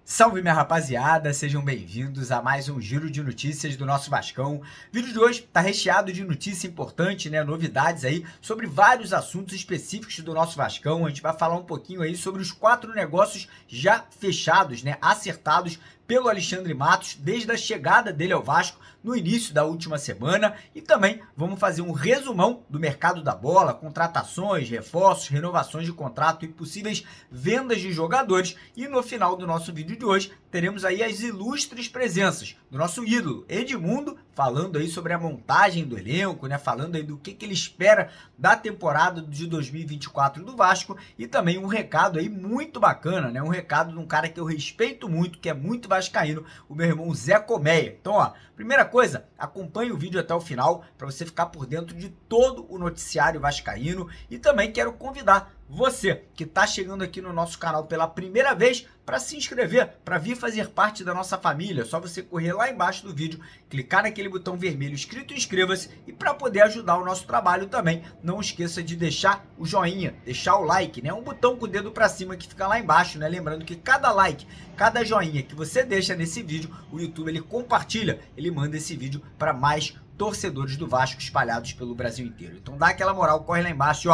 Salve, minha rapaziada, sejam bem-vindos a mais um giro de notícias do nosso Vascão. O vídeo de hoje tá recheado de notícia importante, novidades aí sobre vários assuntos específicos do nosso Vascão. A gente vai falar um pouquinho aí sobre os 4 negócios já fechados, acertados pelo Alexandre Matos desde a chegada dele ao Vasco no início da última semana, e também vamos fazer um resumão do mercado da bola, contratações, reforços, renovações de contrato e possíveis vendas de jogadores. E no final do nosso vídeo de hoje teremos aí as ilustres presenças do nosso ídolo Edmundo, falando aí sobre a montagem do elenco, falando aí do que ele espera da temporada de 2024 do Vasco, e também um recado aí muito bacana, um recado de um cara que eu respeito muito, que é muito vascaíno, o meu irmão Zé Colmeia. Então, primeira coisa, acompanhe o vídeo até o final para você ficar por dentro de todo o noticiário vascaíno, e também quero convidar você que está chegando aqui no nosso canal pela primeira vez para se inscrever, para vir fazer parte da nossa família. É só você correr lá embaixo do vídeo, clicar naquele botão vermelho escrito inscreva-se, e para poder ajudar o nosso trabalho também, não esqueça de deixar o joinha, deixar o like, um botão com o dedo para cima que fica lá embaixo, Lembrando que cada like, cada joinha que você deixa nesse vídeo, o YouTube ele compartilha, ele manda esse vídeo para mais torcedores do Vasco espalhados pelo Brasil inteiro. Então dá aquela moral, corre lá embaixo,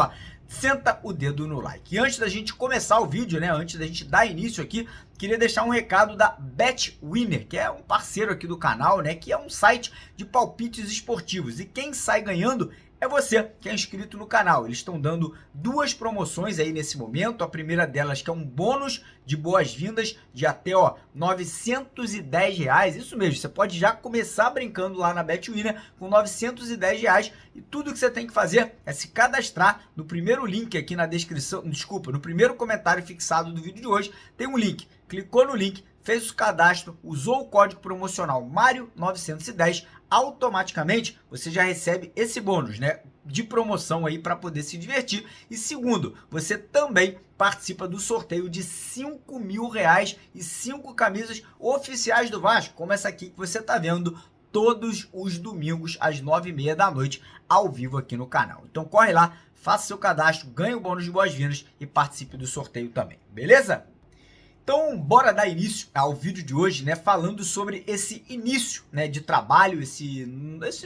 senta o dedo no like. E antes da gente começar o vídeo, antes da gente dar início aqui, queria deixar um recado da BetWinner, que é um parceiro aqui do canal, que é um site de palpites esportivos. E quem sai ganhando é você que é inscrito no canal. Eles estão dando 2 promoções aí nesse momento. A primeira delas que é um bônus de boas-vindas de até R$910. Isso mesmo, você pode já começar brincando lá na BetWinner com R$910, e tudo que você tem que fazer é se cadastrar no primeiro link aqui na descrição, no primeiro comentário fixado do vídeo de hoje, tem um link. Clicou no link, fez o cadastro, usou o código promocional Mário910, automaticamente você já recebe esse bônus, de promoção aí para poder se divertir. E segundo, você também participa do sorteio de R$5.000 e 5 camisas oficiais do Vasco, como essa aqui que você está vendo todos os domingos às 9h30 da noite, ao vivo aqui no canal. Então corre lá, faça seu cadastro, ganhe o bônus de boas-vindas e participe do sorteio também, beleza? Então, bora dar início ao vídeo de hoje, falando sobre esse início, de trabalho, esse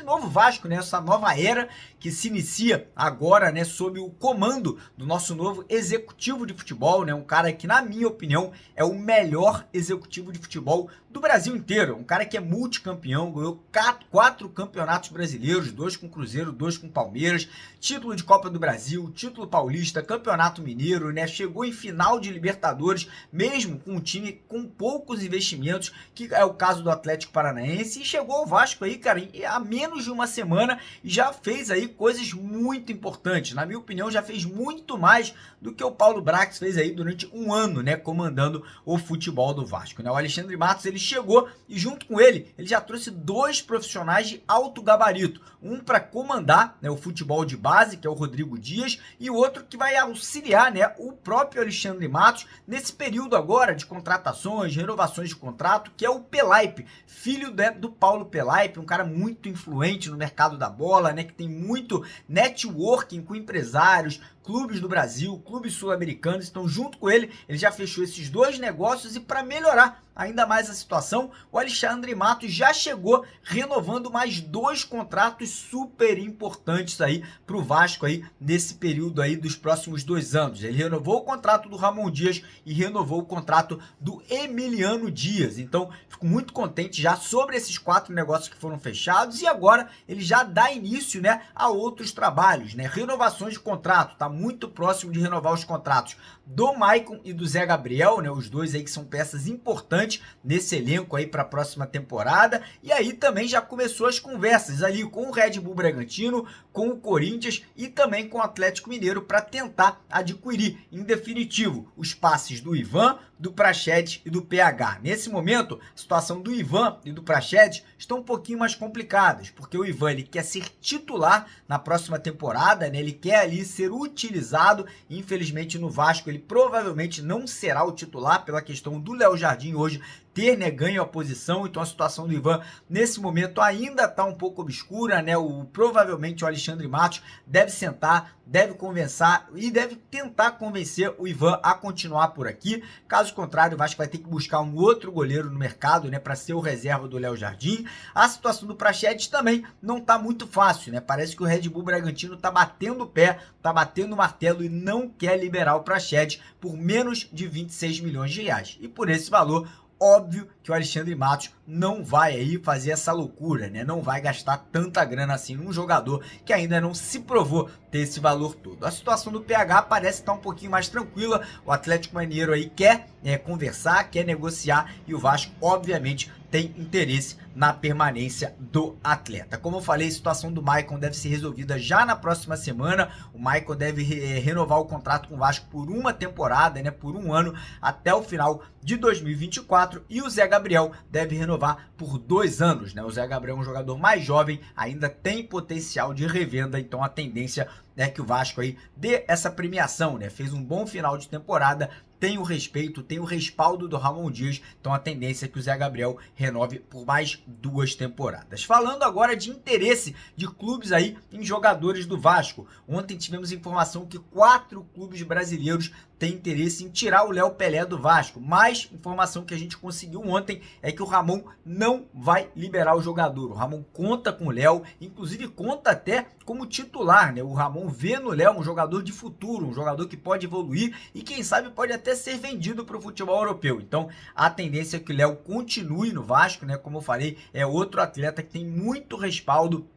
novo Vasco, essa nova era que se inicia agora, sob o comando do nosso novo executivo de futebol, um cara que, na minha opinião, é o melhor executivo de futebol do Brasil inteiro, um cara que é multicampeão, ganhou 4 campeonatos brasileiros, 2 com Cruzeiro, 2 com Palmeiras, título de Copa do Brasil, título paulista, campeonato mineiro, chegou em final de Libertadores, mesmo com um time com poucos investimentos, que é o caso do Atlético Paranaense, e chegou ao Vasco aí, cara, há menos de uma semana, e já fez aí coisas muito importantes. Na minha opinião, já fez muito mais do que o Paulo Brax fez aí durante um ano, comandando o futebol do Vasco, O Alexandre Matos, ele chegou, e junto com ele já trouxe 2 profissionais de alto gabarito, um para comandar, o futebol de base, que é o Rodrigo Dias, e o outro que vai auxiliar, o próprio Alexandre Matos nesse período agora de contratações, renovações de contrato, que é o Pelaipe, filho do Paulo Pelaipe, um cara muito influente no mercado da bola, que tem muito networking com empresários, clubes do Brasil, clubes sul-americanos. Então, junto com ele, ele já fechou esses 2 negócios, e para melhorar ainda mais a situação, o Alexandre Matos já chegou renovando mais 2 contratos super importantes aí para o Vasco aí nesse período aí dos próximos 2 anos. Ele renovou o contrato do Ramon Dias e renovou o contrato do Emiliano Dias. Então, fico muito contente já sobre esses 4 negócios que foram fechados, e agora ele já dá início, a outros trabalhos, renovações de contrato. Tá muito próximo de renovar os contratos do Maicon e do Zé Gabriel, os 2 aí que são peças importantes nesse elenco aí para a próxima temporada. E aí também já começou as conversas ali com o Red Bull Bragantino, com o Corinthians e também com o Atlético Mineiro para tentar adquirir, em definitivo, os passes do Ivan, do Praxedes e do PH. Nesse momento, a situação do Ivan e do Praxedes estão um pouquinho mais complicadas, porque o Ivan ele quer ser titular na próxima temporada, ele quer ali ser utilizado. Infelizmente no Vasco ele provavelmente não será o titular pela questão do Léo Jardim hoje ter, né, ganho a posição. Então a situação do Ivan nesse momento ainda está um pouco obscura, né? Provavelmente o Alexandre Matos deve sentar, deve conversar e deve tentar convencer o Ivan a continuar por aqui. Caso contrário, o Vasco vai ter que buscar um outro goleiro no mercado, né, para ser o reserva do Léo Jardim. A situação do Praxedes também não está muito fácil, né? Parece que o Red Bull Bragantino está batendo o pé, está batendo o martelo e não quer liberar o Praxedes por menos de 26 milhões de reais. E por esse valor, óbvio que o Alexandre Matos não vai aí fazer essa loucura, né? Não vai gastar tanta grana assim num jogador que ainda não se provou ter esse valor todo. A situação do PH parece estar um pouquinho mais tranquila. O Atlético Mineiro aí quer conversar, quer negociar e o Vasco, obviamente, tem interesse na permanência do atleta. Como eu falei, a situação do Maicon deve ser resolvida já na próxima semana. O Maicon deve renovar o contrato com o Vasco por uma temporada, né, por um ano, até o final de 2024. E o Zé Gabriel deve renovar por 2 anos, né? O Zé Gabriel é um jogador mais jovem, ainda tem potencial de revenda, então a tendência é que o Vasco aí dê essa premiação, né? Fez um bom final de temporada, tem o respeito, tem o respaldo do Ramon Dias, então a tendência é que o Zé Gabriel renove por mais 2 temporadas. Falando agora de interesse de clubes aí em jogadores do Vasco. Ontem tivemos informação que 4 clubes brasileiros têm interesse em tirar o Léo Pelé do Vasco, mas informação que a gente conseguiu ontem é que o Ramon não vai liberar o jogador. O Ramon conta com o Léo, inclusive conta até como titular, né? O Ramon vê no Léo um jogador de futuro, um jogador que pode evoluir e quem sabe pode até ser vendido para o futebol europeu. Então a tendência é que o Léo continue no Vasco, né? Como eu falei, é outro atleta que tem muito respaldo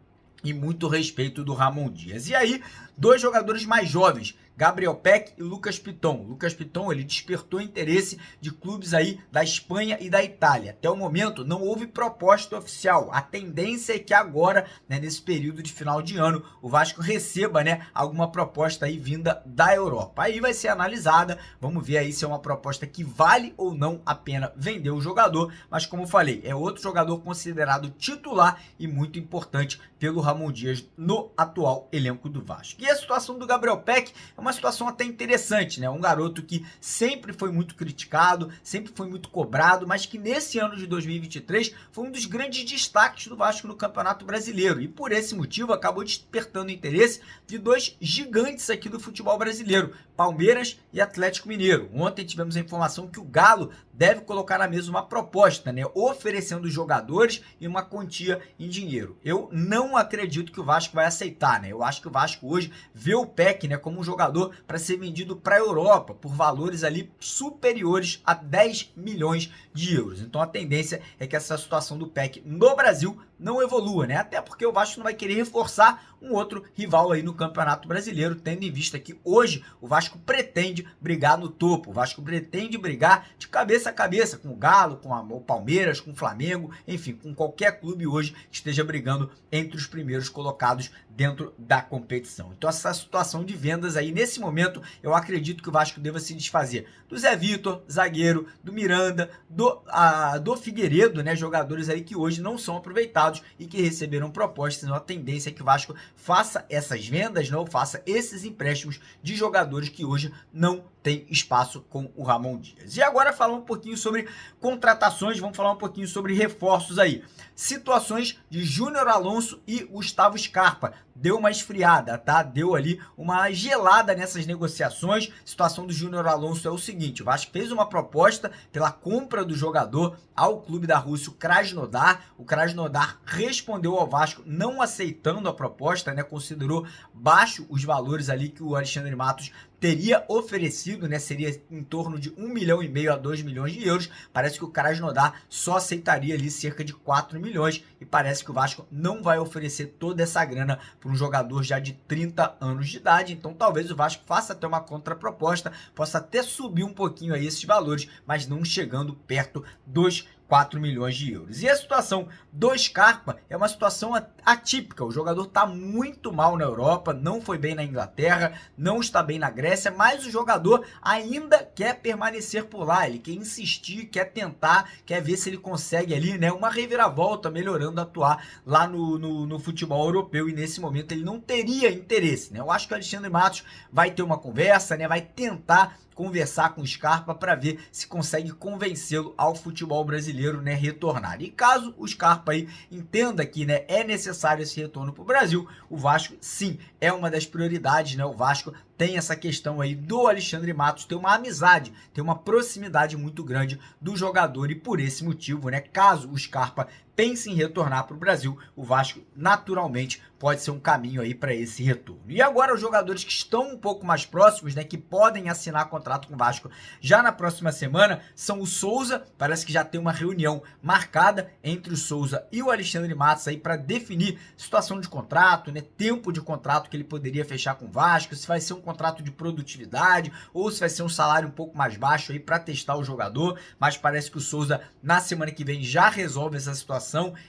e muito respeito do Ramon Dias. E aí, 2 jogadores mais jovens, Gabriel Peck e Lucas Piton. Lucas Piton, ele despertou interesse de clubes aí da Espanha e da Itália. Até o momento não houve proposta oficial. A tendência é que agora, né, nesse período de final de ano, o Vasco receba, né, alguma proposta aí vinda da Europa. Aí vai ser analisada, vamos ver aí se é uma proposta que vale ou não a pena vender o jogador, mas como eu falei, é outro jogador considerado titular e muito importante pelo Ramon Dias no atual elenco do Vasco. E a situação do Gabriel Peck é uma situação até interessante, né? Um garoto que sempre foi muito criticado, sempre foi muito cobrado, mas que nesse ano de 2023 foi um dos grandes destaques do Vasco no Campeonato Brasileiro. E por esse motivo acabou despertando o interesse de 2 gigantes aqui do futebol brasileiro, Palmeiras e Atlético Mineiro. Ontem tivemos a informação que o Galo deve colocar na mesa uma proposta, né, oferecendo jogadores e uma quantia em dinheiro. Eu não acredito que o Vasco vai aceitar, né? Eu acho que o Vasco hoje vê o Peck, né, como um jogador para ser vendido para a Europa por valores ali superiores a 10 milhões de euros. Então a tendência é que essa situação do Peck no Brasil não evolua, né? Até porque o Vasco não vai querer reforçar um outro rival aí no Campeonato Brasileiro, tendo em vista que hoje o Vasco pretende brigar no topo. O Vasco pretende brigar de cabeça a cabeça com o Galo, com o Palmeiras, com o Flamengo, enfim, com qualquer clube hoje que esteja brigando entre os primeiros colocados dentro da competição. Então essa situação de vendas aí, nesse momento, eu acredito que o Vasco deva se desfazer do Zé Vitor, zagueiro, do Miranda, do Figueiredo, né, jogadores aí que hoje não são aproveitados e que receberam propostas. Então a tendência é que o Vasco faça essas vendas, não faça esses empréstimos de jogadores que hoje não tem espaço com o Ramon Dias. E agora falar um pouquinho sobre contratações, vamos falar um pouquinho sobre reforços aí. Situações de Júnior Alonso e Gustavo Scarpa. Deu uma esfriada, tá? Deu ali uma gelada nessas negociações. A situação do Júnior Alonso é o seguinte: o Vasco fez uma proposta pela compra do jogador ao clube da Rússia, o Krasnodar. O Krasnodar respondeu ao Vasco não aceitando a proposta, né? Considerou baixo os valores ali que o Alexandre Matos teria oferecido, né? Seria em torno de 1,5 milhão a 2 milhões de euros. Parece que o Krasnodar só aceitaria ali cerca de 4 milhões e parece que o Vasco não vai oferecer toda essa grana para um jogador já de 30 anos de idade. Então talvez o Vasco faça até uma contraproposta, possa até subir um pouquinho aí esses valores, mas não chegando perto dos 4 milhões de euros. E a situação do Scarpa é uma situação atípica. O jogador está muito mal na Europa, não foi bem na Inglaterra, não está bem na Grécia, mas o jogador ainda quer permanecer por lá. Ele quer insistir, quer tentar, quer ver se ele consegue ali, né, uma reviravolta, melhorando atuar lá no futebol europeu. E nesse momento ele não teria interesse, né? Eu acho que o Alexandre Matos vai ter uma conversa, né, vai tentar conversar com o Scarpa para ver se consegue convencê-lo ao futebol brasileiro, né, retornar. E caso o Scarpa aí entenda que, né, é necessário esse retorno para o Brasil, o Vasco sim é uma das prioridades, né? O Vasco tem essa questão aí do Alexandre Matos, tem uma amizade, tem uma proximidade muito grande do jogador e por esse motivo, né, caso o Scarpa pense em retornar para o Brasil, o Vasco naturalmente pode ser um caminho aí para esse retorno. E agora os jogadores que estão um pouco mais próximos, né, que podem assinar contrato com o Vasco já na próxima semana, são o Souza, parece que já tem uma reunião marcada entre o Souza e o Alexandre Matos aí para definir situação de contrato, né, tempo de contrato que ele poderia fechar com o Vasco, se vai ser um contrato de produtividade ou se vai ser um salário um pouco mais baixo aí para testar o jogador, mas parece que o Souza na semana que vem já resolve essa situação.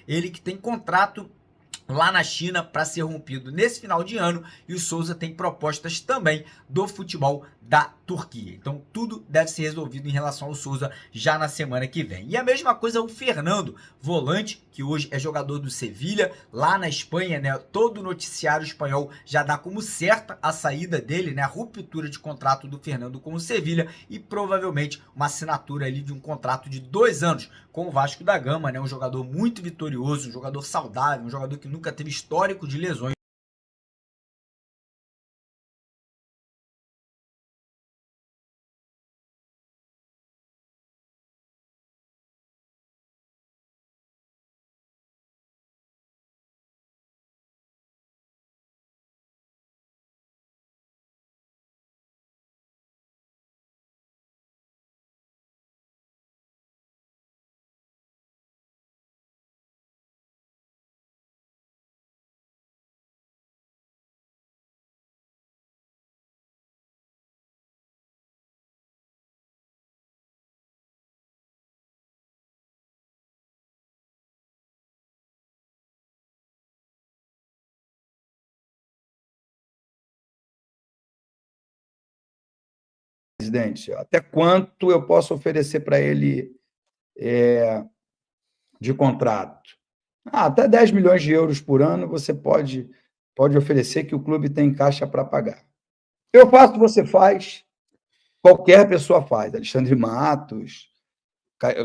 Ele que tem contrato lá na China para ser rompido nesse final de ano e o Souza tem propostas também do futebol da Turquia. Então tudo deve ser resolvido em relação ao Souza já na semana que vem. E a mesma coisa o Fernando, volante, que hoje é jogador do Sevilha, lá na Espanha, né? Todo o noticiário espanhol já dá como certa a saída dele, né? A ruptura de contrato do Fernando com o Sevilha e provavelmente uma assinatura ali de um contrato de 2 anos com o Vasco da Gama, né? Um jogador muito vitorioso, um jogador saudável, um jogador que nunca teve histórico de lesões. Presidente, até quanto eu posso oferecer para ele de contrato? Até 10 milhões de euros por ano você pode oferecer que o clube tem caixa para pagar. Eu faço, você faz, qualquer pessoa faz. Alexandre Matos,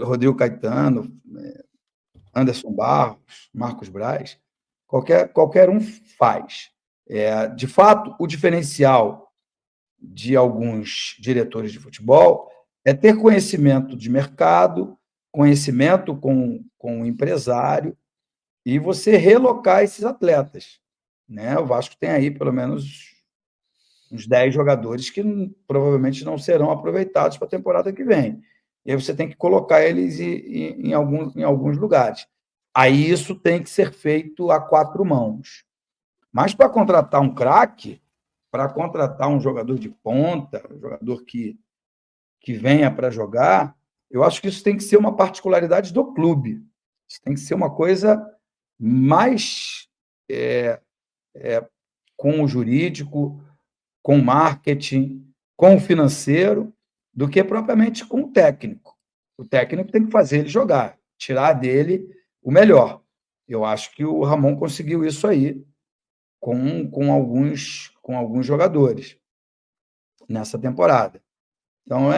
Rodrigo Caetano, Anderson Barros, Marcos Braz, qualquer um faz. De fato, o diferencial de alguns diretores de futebol é ter conhecimento de mercado, conhecimento com o empresário e você relocar esses atletas, né? O Vasco tem aí pelo menos uns 10 jogadores que provavelmente não serão aproveitados para a temporada que vem. E aí você tem que colocar eles em alguns lugares. Aí isso tem que ser feito a 4 mãos. Mas para contratar um craque, para contratar um jogador de ponta, um jogador que venha para jogar, eu acho que isso tem que ser uma particularidade do clube. Isso tem que ser uma coisa mais com o jurídico, com o marketing, com o financeiro, do que propriamente com o técnico. O técnico tem que fazer ele jogar, tirar dele o melhor. Eu acho que o Ramon conseguiu isso aí com alguns jogadores nessa temporada. Então,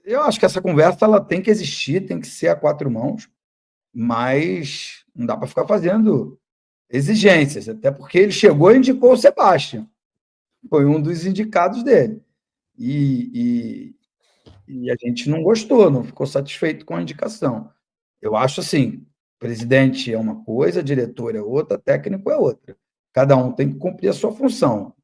eu acho que essa conversa ela tem que existir, tem que ser a 4 mãos, mas não dá para ficar fazendo exigências, até porque ele chegou e indicou o Sebastião. Foi um dos indicados dele. E a gente não gostou, não ficou satisfeito com a indicação. Eu acho assim, presidente é uma coisa, diretor é outra, técnico é outra. Cada um tem que cumprir a sua função. O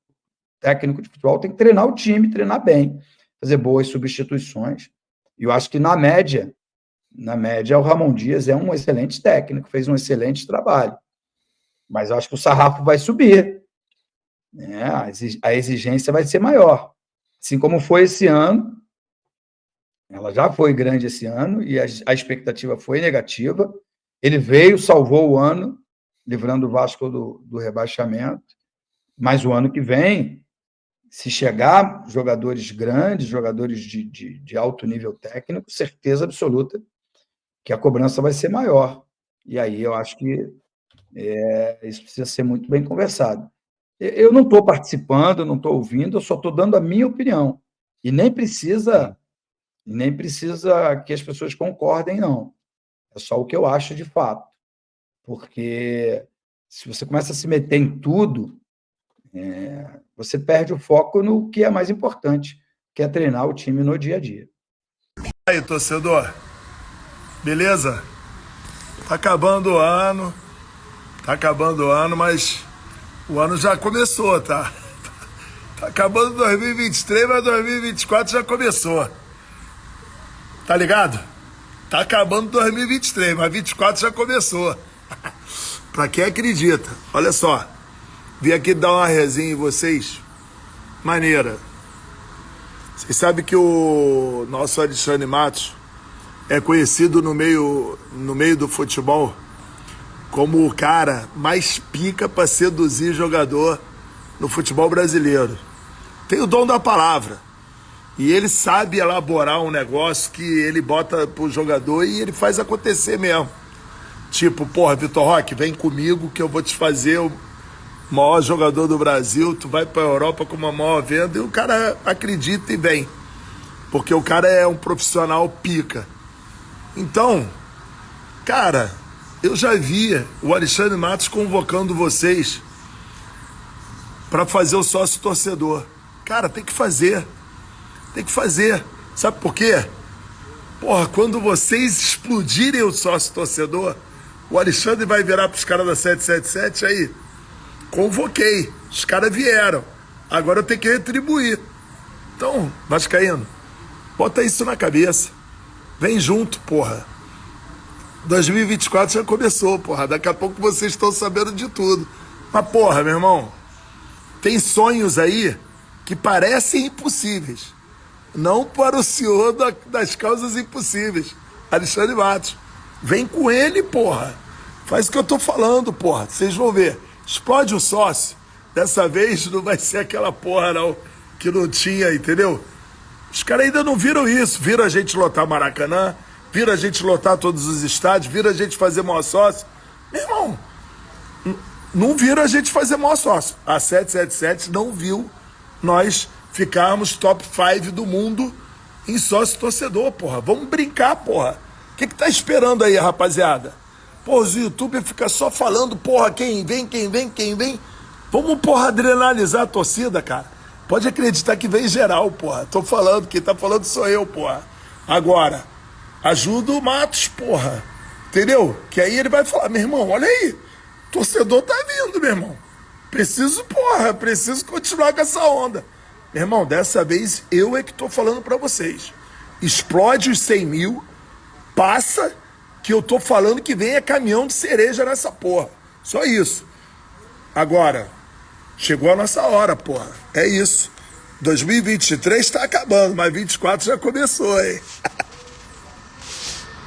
técnico de futebol tem que treinar o time, treinar bem, fazer boas substituições. E eu acho que na média, o Ramon Dias é um excelente técnico, fez um excelente trabalho. Mas eu acho que o sarrafo vai subir, né? A exigência vai ser maior. Assim como foi esse ano, ela já foi grande esse ano e a expectativa foi negativa. Ele veio, salvou o ano, livrando o Vasco do rebaixamento. Mas o ano que vem, se chegar jogadores grandes, jogadores de alto nível técnico, certeza absoluta que a cobrança vai ser maior. E aí eu acho que isso precisa ser muito bem conversado. Eu não estou participando, não estou ouvindo, eu só estou dando a minha opinião. E nem precisa que as pessoas concordem, não. É só o que eu acho de fato. Porque se você começa a se meter em tudo, você perde o foco no que é mais importante, que é treinar o time no dia a dia. Aí, torcedor, beleza? Tá acabando o ano, mas o ano já começou, tá? Tá acabando 2023, mas 2024 já começou. Tá ligado? Tá acabando 2023, mas 2024 já começou. Pra quem acredita, olha só. Vim aqui dar uma resenha em vocês. Maneira. Vocês sabem que o nosso Alexandre Matos é conhecido no meio do futebol como o cara mais pica para seduzir jogador no futebol brasileiro. Tem o dom da palavra. E ele sabe elaborar um negócio que ele bota pro jogador e ele faz acontecer mesmo. Tipo, porra, Vitor Roque, vem comigo que eu vou te fazer o maior jogador do Brasil, tu vai pra Europa com uma maior venda, e o cara acredita e vem. Porque o cara é um profissional pica. Então, cara, eu já via o Alexandre Matos convocando vocês para fazer o sócio torcedor. Cara, tem que fazer. Tem que fazer. Sabe por quê? Porra, quando vocês explodirem o sócio torcedor, o Alexandre vai virar pros caras da 777 aí. Convoquei. Os caras vieram. Agora eu tenho que retribuir. Então, vascaíno, bota isso na cabeça. Vem junto, porra. 2024 já começou, porra. Daqui a pouco vocês estão sabendo de tudo. Mas, porra, meu irmão, tem sonhos aí que parecem impossíveis. Não para o senhor das causas impossíveis, Alexandre Matos. Vem com ele, porra. Faz o que eu tô falando, porra. Vocês vão ver. Explode o sócio. Dessa vez não vai ser aquela porra, não, que não tinha, entendeu? Os caras ainda não viram isso. Viram a gente lotar Maracanã, viram a gente lotar todos os estádios, viram a gente fazer maior sócio. Meu irmão, não viram a gente fazer maior sócio. A 777 não viu nós ficarmos top 5 do mundo em sócio torcedor, porra. Vamos brincar, porra. O que tá esperando aí, rapaziada? Pô, os youtubers ficam só falando, porra, quem vem. Vamos, porra, adrenalizar a torcida, cara. Pode acreditar que vem geral, porra. Tô falando, quem tá falando sou eu, porra. Agora, ajuda o Matos, porra. Entendeu? Que aí ele vai falar, meu irmão, olha aí. Torcedor tá vindo, meu irmão. Preciso continuar com essa onda. Meu irmão, dessa vez eu é que tô falando pra vocês. Explode os 100 mil, passa, que eu tô falando que vem caminhão de cereja nessa porra. Só isso. Agora, chegou a nossa hora, porra. É isso. 2023 tá acabando, mas 24 já começou, hein?